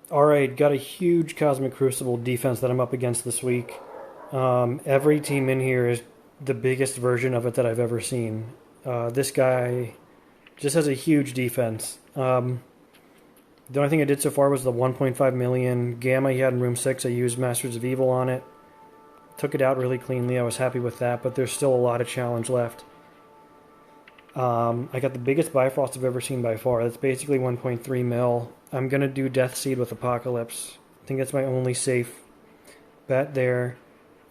Alright, got a huge Cosmic Crucible defense that I'm up against this week. Every team in here is the biggest version of it that I've ever seen. This guy just has a huge defense. The only thing I did so far was the 1.5 million Gamma he had in room 6. I used Masters of Evil on it. Took it out really cleanly. I was happy with that, but there's still a lot of challenge left. I got the biggest Bifrost I've ever seen by far. That's basically 1.3 mil. I'm going to do Death Seed with Apocalypse. I think that's my only safe bet there.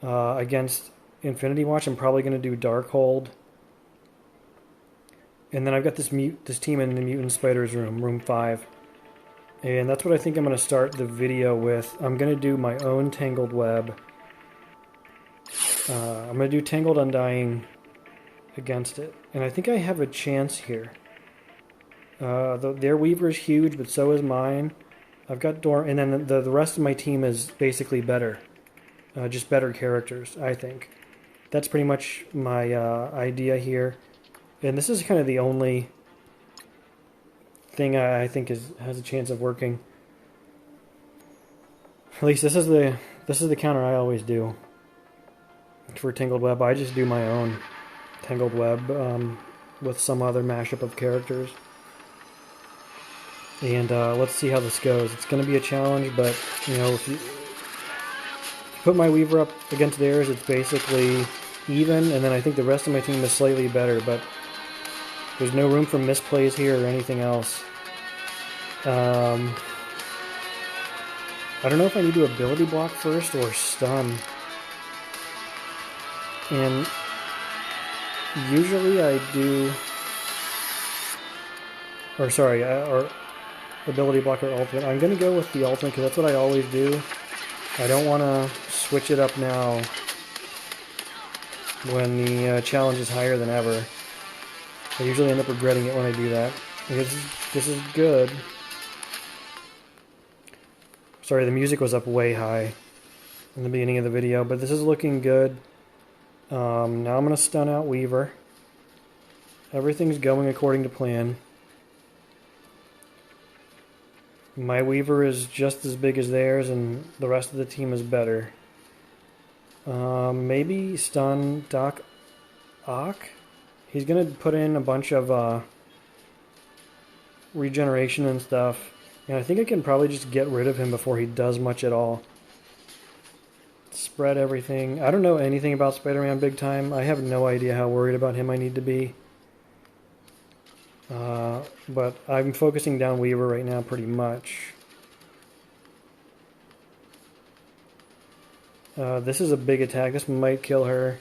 Against Infinity Watch, I'm probably going to do Darkhold. And then I've got this team in the Mutant Spiders room, room 5. And that's what I think I'm going to start the video with. I'm going to do my own Tangled Web. I'm going to do Tangled Undying against it. And I think I have a chance here. Their Weaver is huge, but so is mine. I've got Dorm, and then the rest of my team is basically better. Just better characters, I think. That's pretty much my idea here. And this is kind of the only thing I think has a chance of working. At least this is the counter I always do for Tangled Web. I just do my own Tangled Web with some other mashup of characters. And let's see how this goes. It's going to be a challenge, but you know, if you put my Weaver up against theirs, it's basically even, and then I think the rest of my team is slightly better, but there's no room for misplays here or anything else. I don't know if I need to ability block first or stun. And usually I do, or sorry, or ability block or ultimate. I'm going to go with the ultimate because that's what I always do. I don't want to switch it up now when the challenge is higher than ever. I usually end up regretting it when I do that. Because this is good. Sorry, the music was up way high in the beginning of the video, but this is looking good. Now I'm going to stun out Weaver. Everything's going according to plan. My Weaver is just as big as theirs, and the rest of the team is better. Maybe stun Doc Ock? He's going to put in a bunch of regeneration and stuff. And I think I can probably just get rid of him before he does much at all. Spread everything. I don't know anything about Spider-Man big time. I have no idea how worried about him I need to be. But I'm focusing down Weaver right now pretty much. This is a big attack. This might kill her.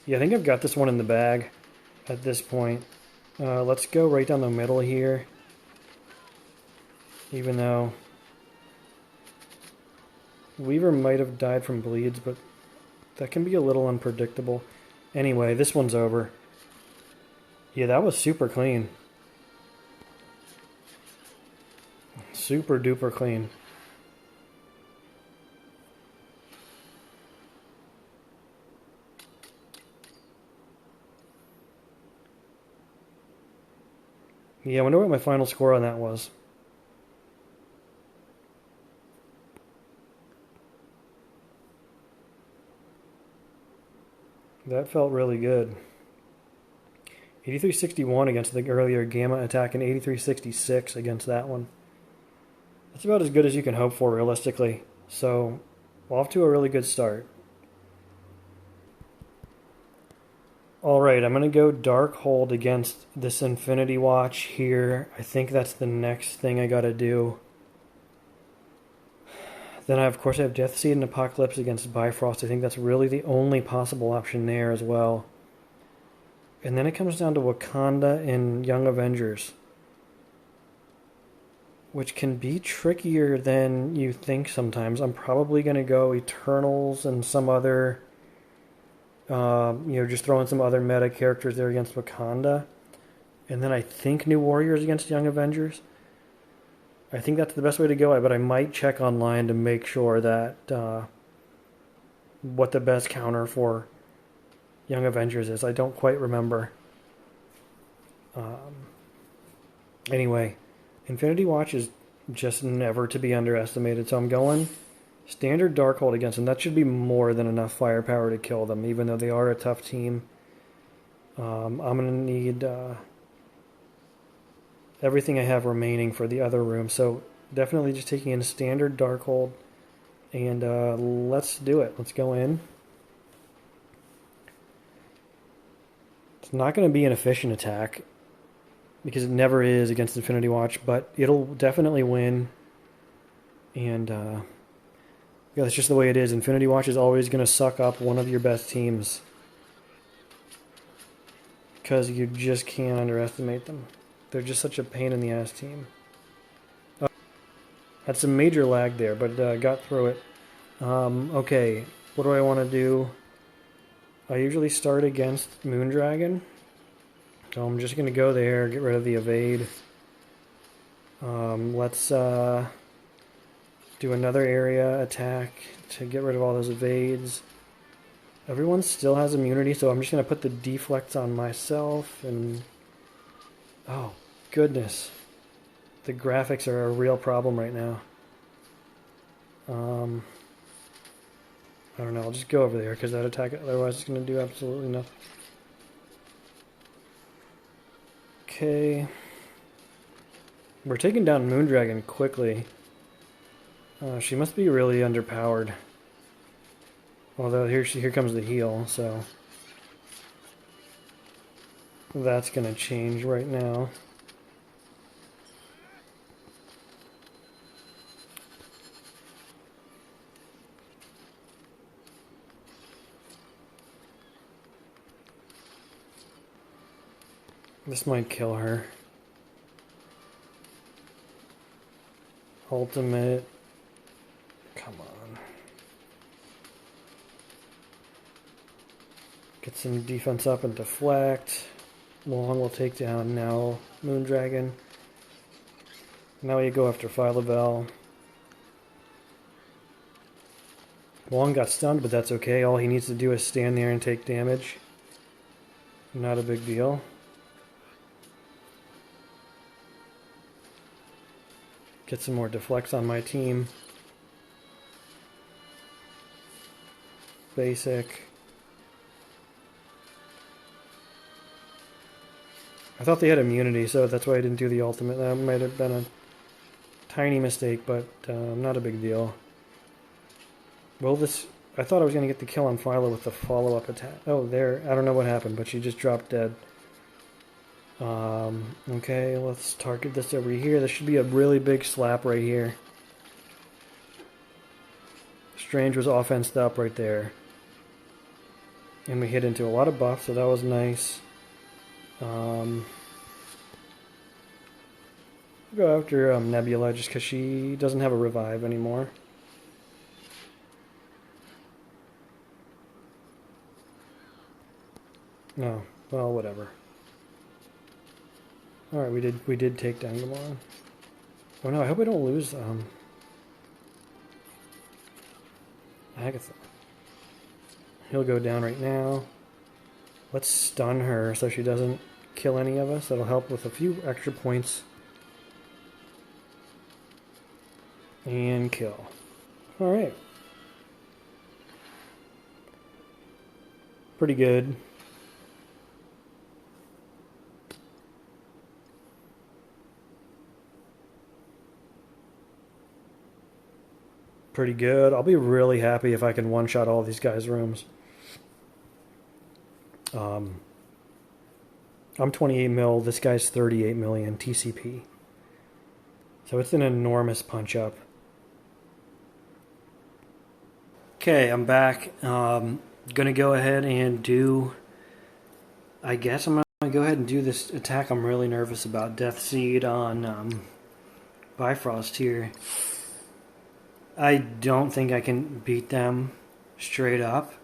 Yeah, I think I've got this one in the bag at this point. Let's go right down the middle here. Even though Weaver might have died from bleeds, but that can be a little unpredictable. Anyway, this one's over. Yeah, that was super clean. Super duper clean. Yeah, I wonder what my final score on that was. That felt really good. 8361 against the earlier Gamma attack and 8366 against that one. That's about as good as you can hope for realistically. So, off to a really good start. Alright, I'm going to go Darkhold against this Infinity Watch here. I think that's the next thing I gotta do. Then of course I have Death Seed and Apocalypse against Bifrost. I think that's really the only possible option there as well. And then it comes down to Wakanda and Young Avengers, which can be trickier than you think sometimes. I'm probably going to go Eternals and some other, just throwing some other meta characters there against Wakanda. And then I think New Warriors against Young Avengers. I think that's the best way to go, but I might check online to make sure that what the best counter for Young Avengers is. I don't quite remember. Anyway, Infinity Watch is just never to be underestimated, so I'm going standard Darkhold against them. That should be more than enough firepower to kill them, even though they are a tough team. I'm going to need everything I have remaining for the other room, so definitely just taking in standard Darkhold, and let's do it. Let's go in. It's not going to be an efficient attack, because it never is against Infinity Watch, but it'll definitely win. And yeah, that's just the way it is. Infinity Watch is always going to suck up one of your best teams, because you just can't underestimate them. They're just such a pain in the ass team. Had some major lag there, but got through it. Okay, what do I want to do? I usually start against Moondragon. So I'm just going to go there, get rid of the evade. Let's do another area attack to get rid of all those evades. Everyone still has immunity, so I'm just going to put the deflects on myself. And oh, goodness. The graphics are a real problem right now. I don't know, I'll just go over there, because that attack otherwise is going to do absolutely nothing. Okay. We're taking down Moondragon quickly. She must be really underpowered. Although here comes the heal, so that's going to change right now. This might kill her. Ultimate. Come on. Get some defense up and deflect. Long will take down now Moondragon. Now you go after Phyla-Vell. Long got stunned, but that's okay. All he needs to do is stand there and take damage. Not a big deal. Get some more deflects on my team. Basic. I thought they had immunity, so that's why I didn't do the ultimate. That might have been a tiny mistake, but not a big deal. Will this... I thought I was going to get the kill on Phyla with the follow-up attack. Oh, there. I don't know what happened, but she just dropped dead. Okay, let's target this over here. This should be a really big slap right here. Strange was offensed up right there. And we hit into a lot of buff, so that was nice. Go after Nebula just because she doesn't have a revive anymore. No, well, whatever. Alright, we did take down Gamora. Oh no, I hope I don't lose Agatha. He'll go down right now. Let's stun her so she doesn't kill any of us. That'll help with a few extra points. And kill. Alright. Pretty good. Pretty good. I'll be really happy if I can one-shot all these guys' rooms. I'm 28 mil. This guy's 38 million TCP. So it's an enormous punch-up. Okay, I'm back. Gonna go ahead and do... I guess I'm gonna go ahead and do this attack I'm really nervous about. Death Seed on Bifrost here. I don't think I can beat them straight up.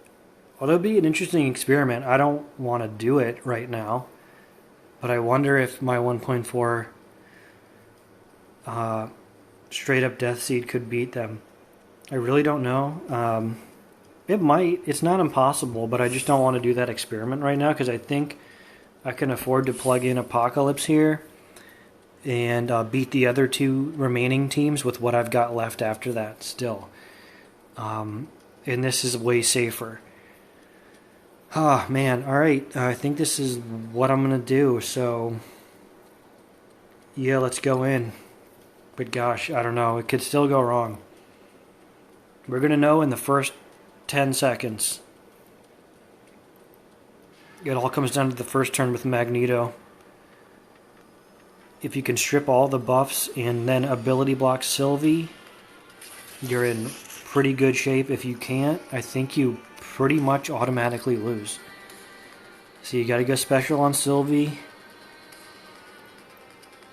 Although it'd be an interesting experiment. I don't want to do it right now. But I wonder if my 1.4 straight up Death Seed could beat them. I really don't know. It might. It's not impossible, but I just don't want to do that experiment right now because I think I can afford to plug in Apocalypse here and beat the other two remaining teams with what I've got left after that still. And this is way safer. Ah, man. Alright, I think this is what I'm going to do. So, yeah, let's go in. But gosh, I don't know. It could still go wrong. We're going to know in the first 10 seconds. It all comes down to the first turn with Magneto. If you can strip all the buffs and then ability block Sylvie, you're in pretty good shape. If you can't, I think you pretty much automatically lose. So you gotta go special on Sylvie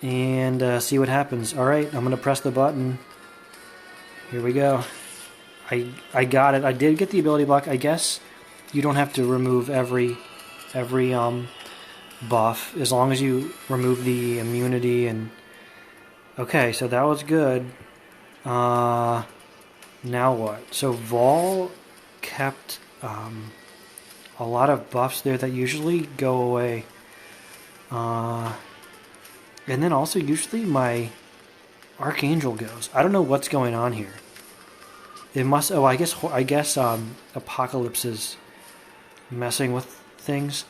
and see what happens. Alright, I'm gonna press the button. Here we go. I got it. I did get the ability block. I guess you don't have to remove every buff as long as you remove the immunity and okay, so that was good. Now what? So Vol kept a lot of buffs there that usually go away. And then also usually my Archangel goes. I don't know what's going on here. It must. Oh, I guess Apocalypse is messing with things.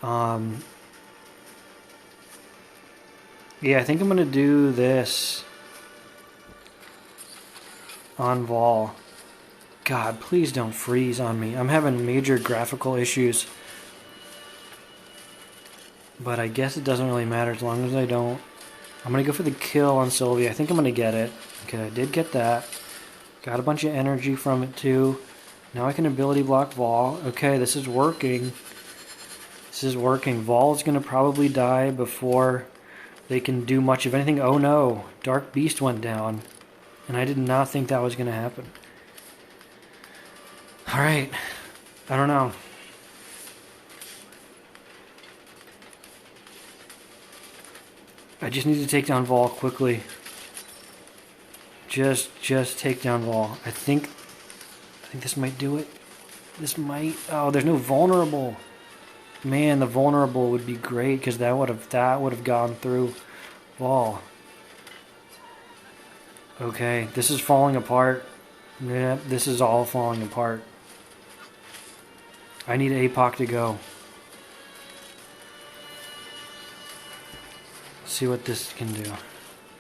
Yeah, I think I'm gonna do this on Vol. God, please don't freeze on me. I'm having major graphical issues. But I guess it doesn't really matter as long as I don't. I'm gonna go for the kill on Sylvie. I think I'm gonna get it. Okay, I did get that. Got a bunch of energy from it too. Now I can ability block Vol. Okay, this is working. This is working. Vol is gonna probably die before they can do much of anything. Oh no, Dark Beast went down. And I did not think that was gonna happen. Alright. I don't know. I just need to take down Vol quickly. Just take down Vol. I think this might do it. This might. Oh, there's no vulnerable. Man, the vulnerable would be great because that would have gone through Vol. Okay, this is falling apart. Yeah, this is all falling apart. I need APOC to go. See what this can do.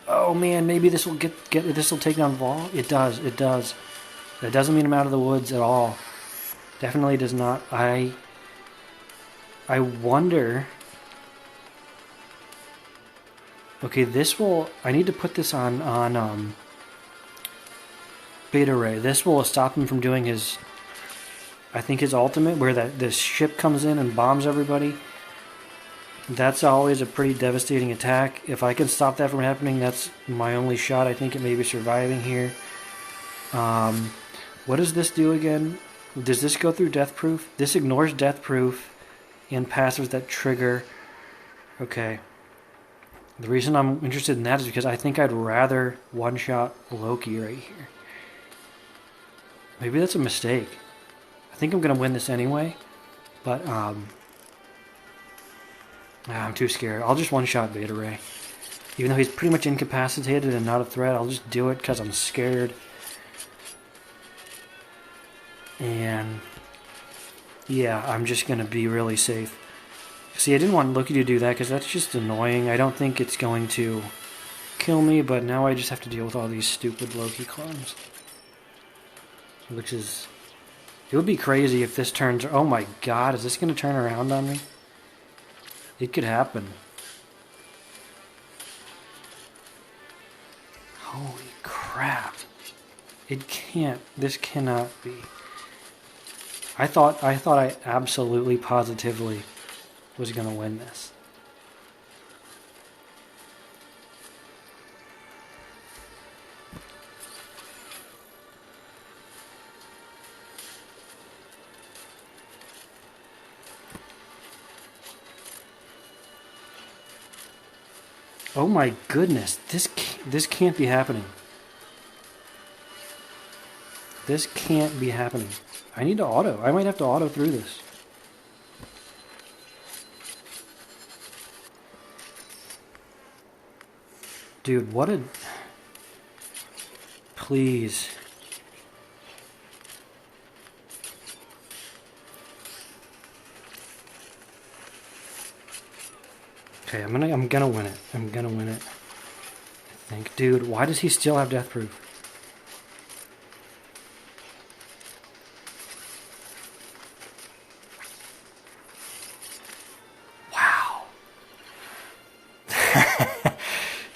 Oh man, maybe this will this will take down Vol. It does. That doesn't mean I'm out of the woods at all. Definitely does not. I wonder. Okay, this will. I need to put this on Beta Ray. This will stop him from doing his. I think his ultimate, where this ship comes in and bombs everybody. That's always a pretty devastating attack. If I can stop that from happening, that's my only shot, I think, at maybe surviving here. What does this do again? Does this go through Death Proof? This ignores Death Proof and passives that trigger. Okay. The reason I'm interested in that is because I think I'd rather one-shot Loki right here. Maybe that's a mistake. I think I'm going to win this anyway, but I'm too scared. I'll just one-shot Beta Ray. Even though he's pretty much incapacitated and not a threat, I'll just do it because I'm scared. And yeah, I'm just going to be really safe. See, I didn't want Loki to do that because that's just annoying. I don't think it's going to kill me, but now I just have to deal with all these stupid Loki clones. Which is... It would be crazy if this turns... Oh my god, is this going to turn around on me? It could happen. Holy crap. It can't. This cannot be. I thought I absolutely positively was going to win this. Oh my goodness, this can't be happening. This can't be happening. I need to auto. I might have to auto through this. Dude, what a... Please. Okay, I'm gonna win it. I'm gonna win it. I think. Dude, why does he still have death proof? Wow.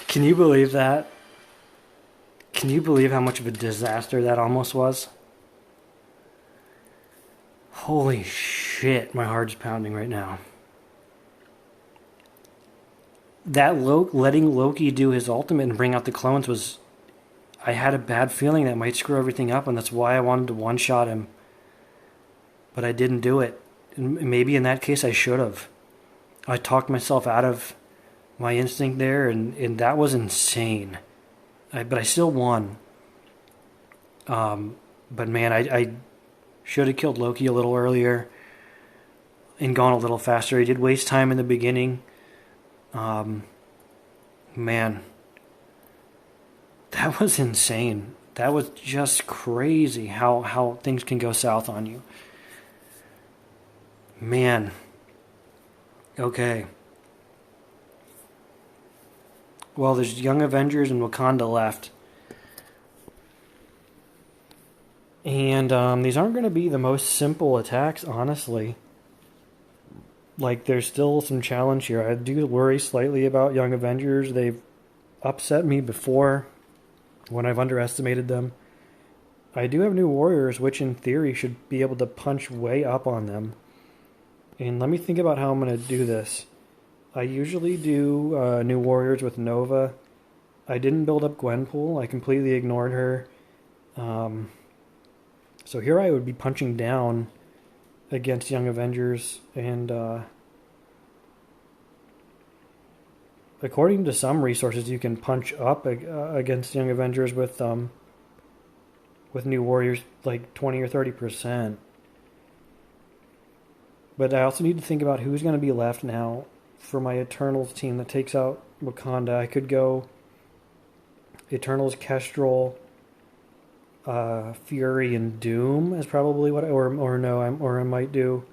Can you believe that? Can you believe how much of a disaster that almost was? Holy shit, my heart's pounding right now. That letting Loki do his ultimate and bring out the clones was... I had a bad feeling that might screw everything up, and that's why I wanted to one-shot him. But I didn't do it. And maybe in that case I should have. I talked myself out of my instinct there, and that was insane. But I still won. But man, I should have killed Loki a little earlier and gone a little faster. He did waste time in the beginning. Man, that was insane. That was just crazy how things can go south on you. Man. Okay. Well, there's Young Avengers and Wakanda left. And these aren't going to be the most simple attacks, honestly. Like, there's still some challenge here. I do worry slightly about Young Avengers. They've upset me before when I've underestimated them. I do have new warriors, which in theory should be able to punch way up on them. And let me think about how I'm going to do this. I usually do new warriors with Nova. I didn't build up Gwenpool. I completely ignored her. So here I would be punching down against Young Avengers, and according to some resources, you can punch up against Young Avengers with new warriors like 20 or 30%. But I also need to think about who's going to be left now for my Eternals team that takes out Wakanda. I could go Eternals, Kestrel, Fury, and Doom is probably what, or I might do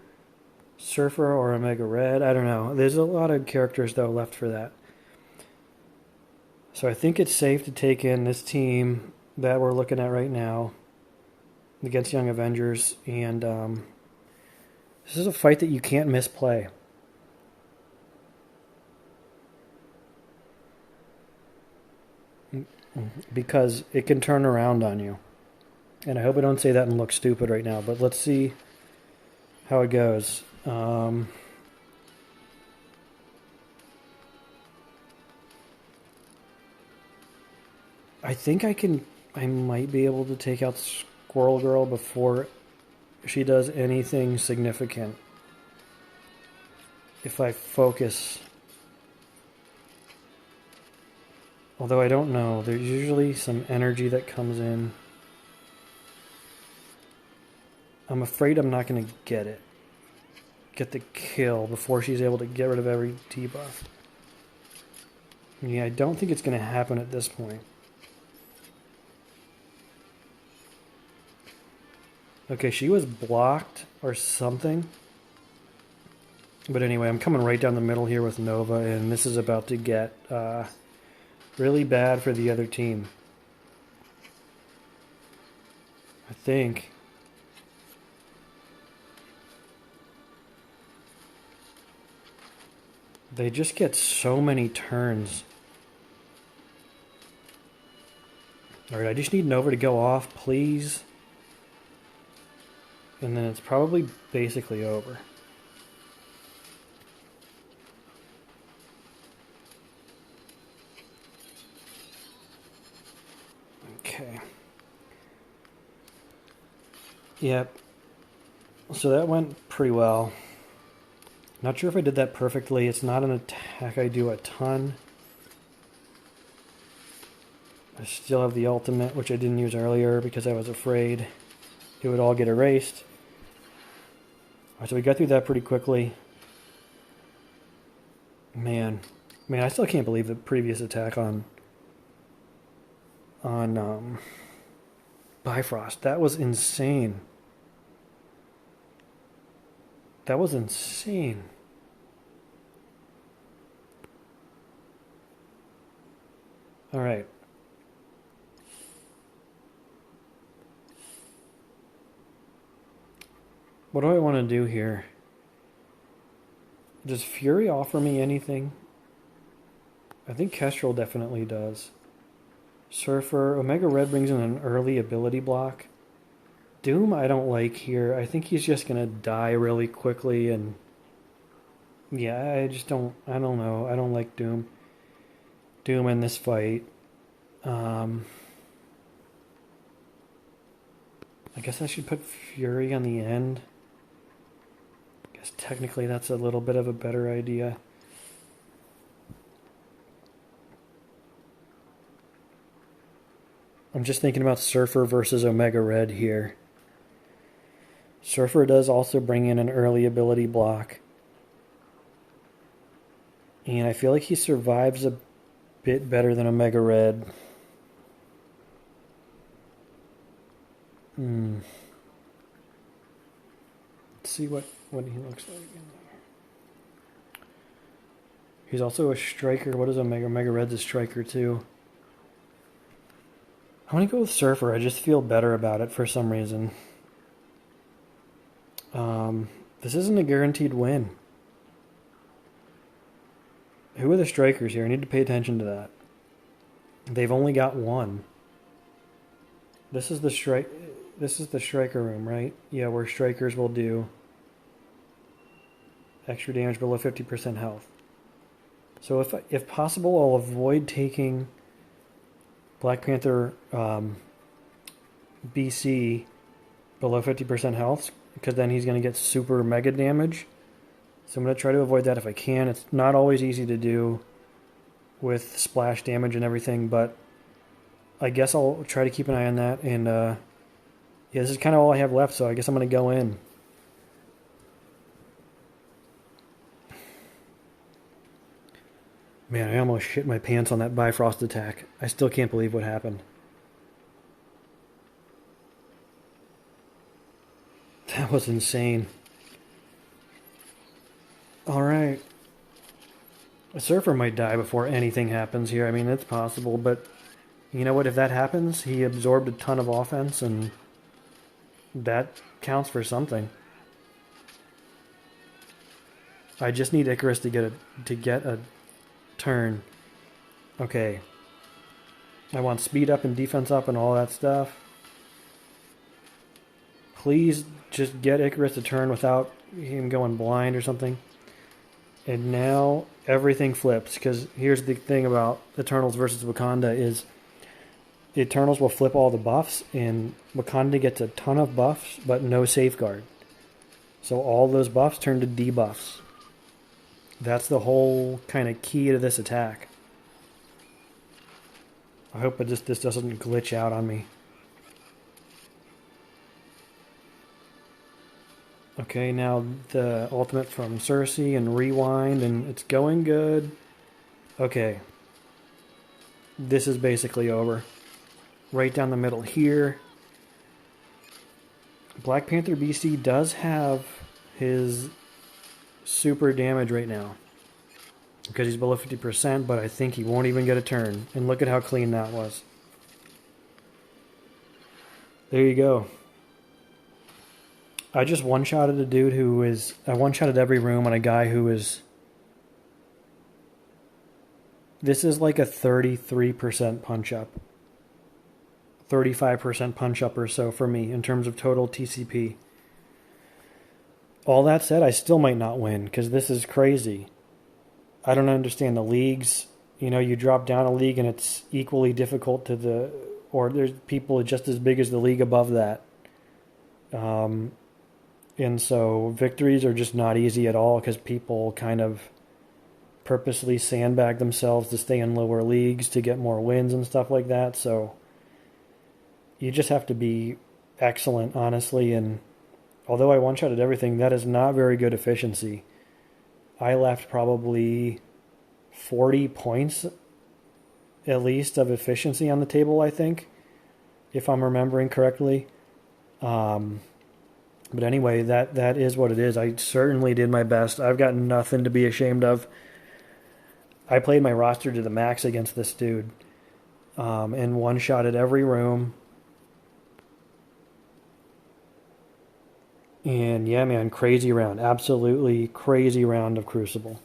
Surfer or Omega Red. I don't know. There's a lot of characters though left for that. So I think it's safe to take in this team that we're looking at right now against Young Avengers, and this is a fight that you can't misplay. Because it can turn around on you. And I hope I don't say that and look stupid right now, but let's see how it goes. I think I might be able to take out Squirrel Girl before she does anything significant. If I focus. Although I don't know, there's usually some energy that comes in. I'm afraid I'm not going to get it. Get the kill before she's able to get rid of every debuff. Yeah, I don't think it's going to happen at this point. Okay, she was blocked or something. But anyway, I'm coming right down the middle here with Nova, and this is about to get really bad for the other team. I think. They just get so many turns. Alright, I just need Nova to go off, please. And then it's probably basically over. Okay. Yep. So that went pretty well. Not sure if I did that perfectly. It's not an attack I do a ton. I still have the ultimate, which I didn't use earlier because I was afraid it would all get erased. Alright, so we got through that pretty quickly. Man, I still can't believe the previous attack on on Bifrost. That was insane. That was insane. All right. What do I want to do here? Does Fury offer me anything? I think Kestrel definitely does. Surfer. Omega Red brings in an early ability block. Doom I don't like here. I think he's just going to die really quickly and... Yeah, I just don't... I don't know. I don't like Doom. Doom in this fight. I guess I should put Fury on the end. I guess technically that's a little bit of a better idea. I'm just thinking about Surfer versus Omega Red here. Surfer does also bring in an early ability block. And I feel like he survives a bit better than Omega Red. Let's see what he looks like. He's also a striker. What is Omega? Omega Red's a striker too. I want to go with Surfer. I just feel better about it for some reason. This isn't a guaranteed win. Who are the strikers here? I need to pay attention to that. They've only got one. This is the striker room, right? Yeah, where strikers will do extra damage below 50% health. So if possible, I'll avoid taking Black Panther BC below 50% health, because then he's going to get super mega damage. So I'm going to try to avoid that if I can. It's not always easy to do with splash damage and everything, but I guess I'll try to keep an eye on that. And yeah, this is kind of all I have left, so I guess I'm going to go in. Man, I almost shit my pants on that Bifrost attack. I still can't believe what happened. That was insane. Alright. A Surfer might die before anything happens here. I mean, it's possible, but you know what? If that happens, he absorbed a ton of offense, and that counts for something. I just need Icarus to get a turn. Okay. I want speed up and defense up and all that stuff. Please just get Icarus to turn without him going blind or something. And now everything flips, because here's the thing about Eternals versus Wakanda is the Eternals will flip all the buffs, and Wakanda gets a ton of buffs, but no safeguard. So all those buffs turn to debuffs. That's the whole kind of key to this attack. I hope this doesn't glitch out on me. Okay, now the ultimate from Cersei and rewind, and it's going good. Okay. This is basically over. Right down the middle here. Black Panther BC does have his super damage right now, because he's below 50%, but I think he won't even get a turn. And look at how clean that was. There you go. I just one-shotted a dude who is... I one-shotted every room on a guy who is... This is like a 33% punch-up. 35% punch-up or so for me in terms of total TCP. All that said, I still might not win, because this is crazy. I don't understand the leagues. You know, you drop down a league and it's equally difficult to the... Or there's people just as big as the league above that. And so victories are just not easy at all, because people kind of purposely sandbag themselves to stay in lower leagues to get more wins and stuff like that. So you just have to be excellent, honestly. And although I one-shotted everything, that is not very good efficiency. I left probably 40 points at least of efficiency on the table, I think, if I'm remembering correctly. Um, but anyway, that is what it is. I certainly did my best. I've got nothing to be ashamed of. I played my roster to the max against this dude, and one shot at every room. And yeah, man, crazy round. Absolutely crazy round of Crucible.